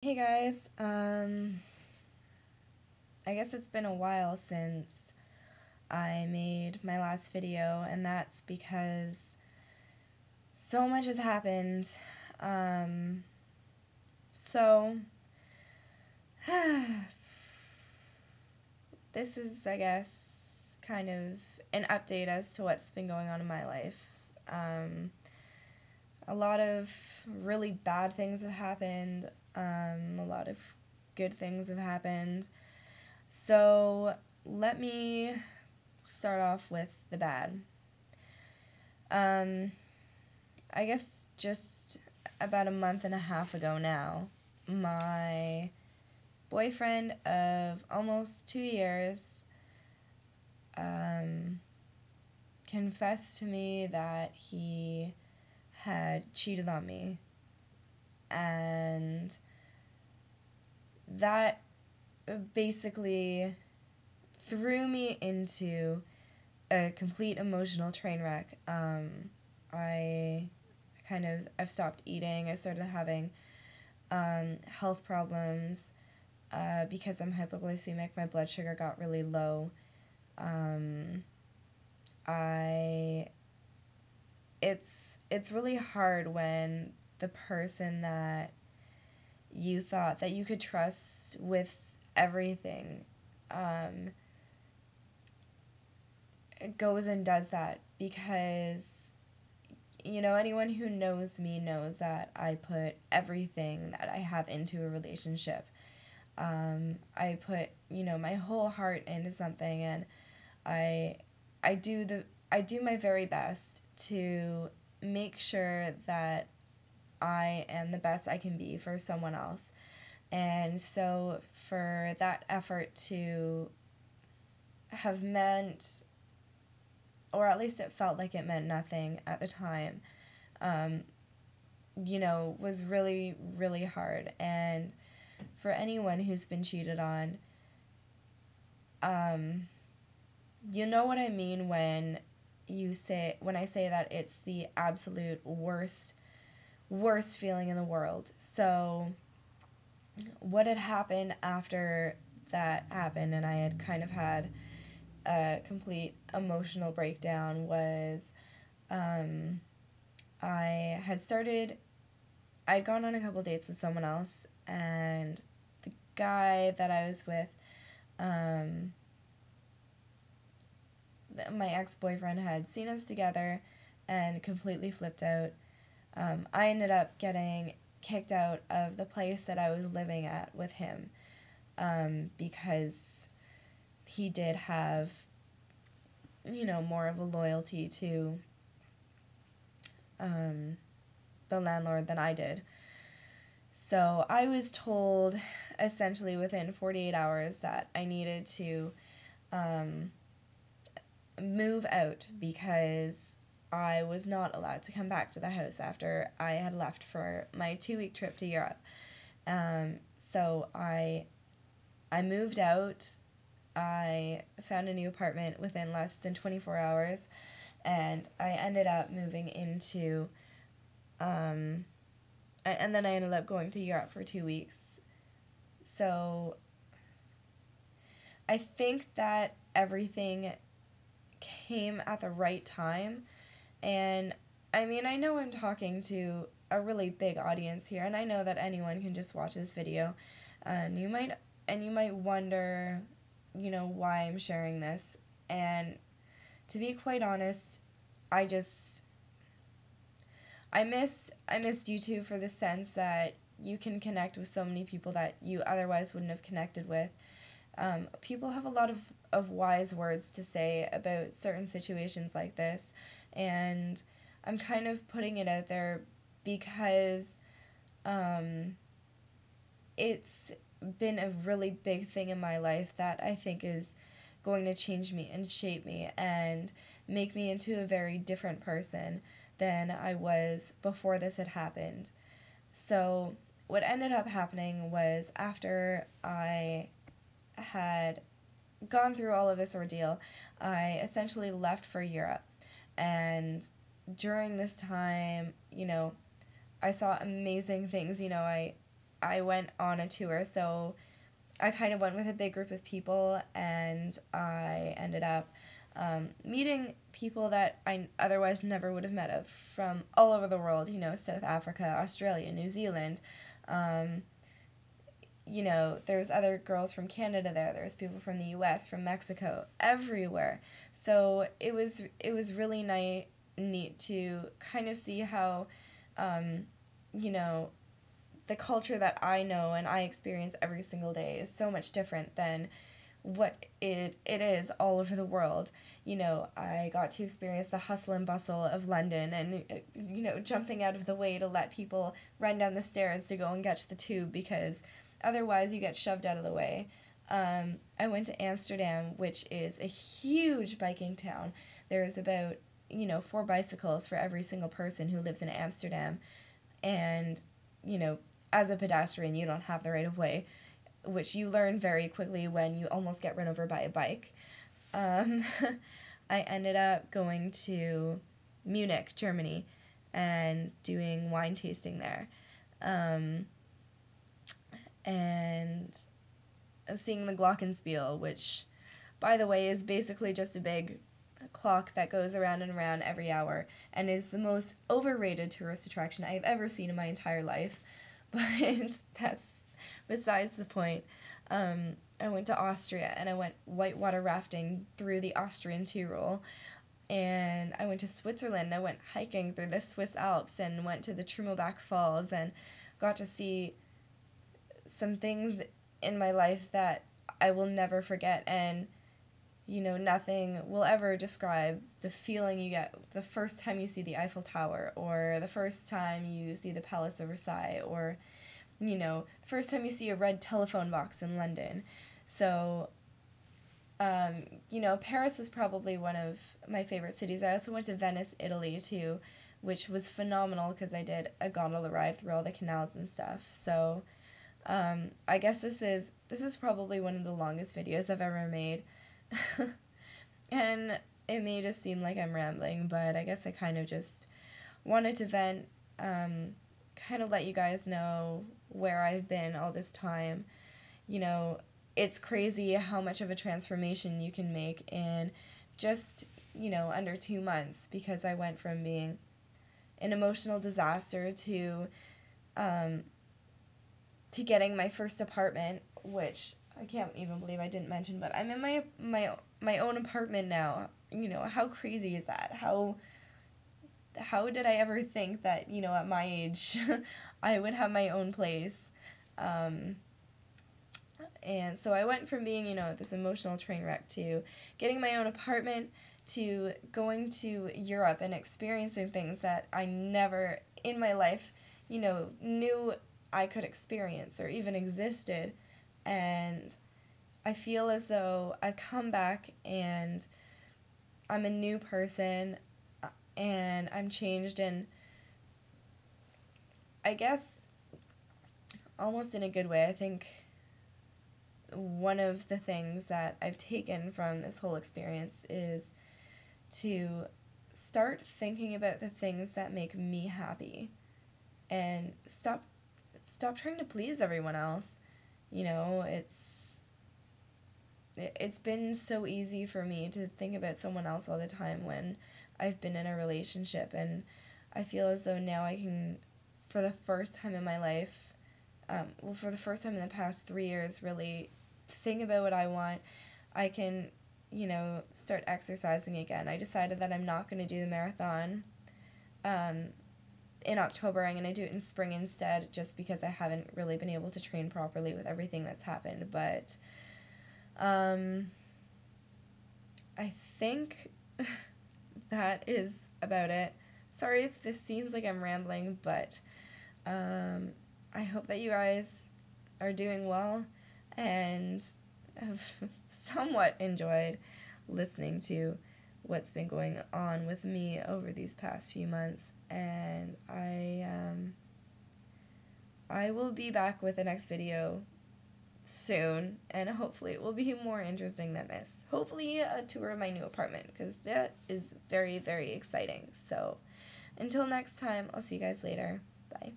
Hey guys, I guess it's been a while since I made my last video, and that's because so much has happened. Um, so, this is, I guess, kind of an update as to what's been going on in my life. Um, a lot of really bad things have happened, a lot of good things have happened. So, let me start off with the bad. Um, I guess just about a month and a half ago now, my boyfriend of almost 2 years um, confessed to me that he had cheated on me. And that basically threw me into a complete emotional train wreck. I've stopped eating. I started having health problems because I'm hypoglycemic. My blood sugar got really low. Um, I it's really hard when the person that you thought that you could trust with everything um, goes and does that, because anyone who knows me knows that I put everything that I have into a relationship. I put, my whole heart into something, and I I do my very best to make sure that I am the best I can be for someone else. And so for that effort to have meant, or at least it felt like it meant nothing at the time, um, was really, really hard. And for anyone who's been cheated on, um, you know what I mean when I say that it's the absolute worst feeling in the world. So what had happened after that happened, and I had kind of had a complete emotional breakdown, was um, I had started, I'd gone on a couple dates with someone else, and the guy that I was with, um, my ex-boyfriend had seen us together and completely flipped out. I ended up getting kicked out of the place that I was living at with him, because he did have, more of a loyalty to um, the landlord than I did. So I was told essentially within 48 hours that I needed to um, move out, because I was not allowed to come back to the house after I had left for my 2 week trip to Europe. So I moved out. I found a new apartment within less than 24 hours, and I ended up moving into, and then I ended up going to Europe for 2 weeks. So I think that everything came at the right time. And I mean, I know I'm talking to a really big audience here, and I know that anyone can just watch this video, and you might wonder, why I'm sharing this. And to be quite honest, I just I missed YouTube for the sense that you can connect with so many people that you otherwise wouldn't have connected with. People have a lot of wise words to say about certain situations like this, and I'm kind of putting it out there because um, it's been a really big thing in my life that I think is going to change me and shape me and make me into a very different person than I was before this had happened. So, what ended up happening was, after I had gone through all of this ordeal, I essentially left for Europe. And during this time, I saw amazing things. I went on a tour, so I kind of went with a big group of people, and I ended up meeting people that I otherwise never would have met of from all over the world, you know, South Africa, Australia, New Zealand. Um, you know, there's other girls from Canada there. There's people from the U.S., from Mexico, everywhere. So it was really neat to kind of see how, you know, the culture that I know and I experience every single day is so much different than what it is all over the world. You know, I got to experience the hustle and bustle of London and, you know, jumping out of the way to let people run down the stairs to go and catch the tube because otherwise you get shoved out of the way. I went to Amsterdam, which is a huge biking town. There's about, you know, 4 bicycles for every single person who lives in Amsterdam. And, you know, as a pedestrian, you don't have the right of way, which you learn very quickly when you almost get run over by a bike. I ended up going to Munich, Germany, and doing wine tasting there. And seeing the Glockenspiel, which, by the way, is basically just a big clock that goes around and around every hour and is the most overrated tourist attraction I've ever seen in my entire life. But that's besides the point. I went to Austria and I went whitewater rafting through the Austrian Tyrol. And I went to Switzerland. I went hiking through the Swiss Alps and went to the Trummelbach Falls and got to see some things in my life that I will never forget. And, you know, nothing will ever describe the feeling you get the first time you see the Eiffel Tower or the first time you see the Palace of Versailles or, you know, the first time you see a red telephone box in London. So, you know, Paris was probably one of my favorite cities. I also went to Venice, Italy, too, which was phenomenal because I did a gondola ride through all the canals and stuff. So, I guess this is probably one of the longest videos I've ever made. And it may just seem like I'm rambling, but I guess I kind of just wanted to vent, kind of let you guys know where I've been all this time. You know, it's crazy how much of a transformation you can make in just, you know, under 2 months, because I went from being an emotional disaster to getting my first apartment, which I can't even believe I didn't mention, but I'm in my own apartment now. You know, how crazy is that? How did I ever think that, you know, at my age I would have my own place? And so I went from being, you know, this emotional train wreck to getting my own apartment to going to Europe and experiencing things that I never in my life, you know, knew I could experience or even existed. And I feel as though I've come back and I'm a new person and I'm changed, and I guess almost in a good way. I think one of the things that I've taken from this whole experience is to start thinking about the things that make me happy and stop trying to please everyone else. You know, it's been so easy for me to think about someone else all the time when I've been in a relationship, and I feel as though now I can, for the first time in my life, for the first time in the past 3 years, really think about what I want. I can, you know, start exercising again. I decided that I'm not going to do the marathon in October. I'm going to do it in spring instead, just because I haven't really been able to train properly with everything that's happened. But I think that is about it. Sorry if this seems like I'm rambling, but I hope that you guys are doing well and have somewhat enjoyed listening to what's been going on with me over these past few months. And I will be back with the next video soon, and hopefully it will be more interesting than this. Hopefully a tour of my new apartment, because that is very, very exciting. So until next time, I'll see you guys later. Bye.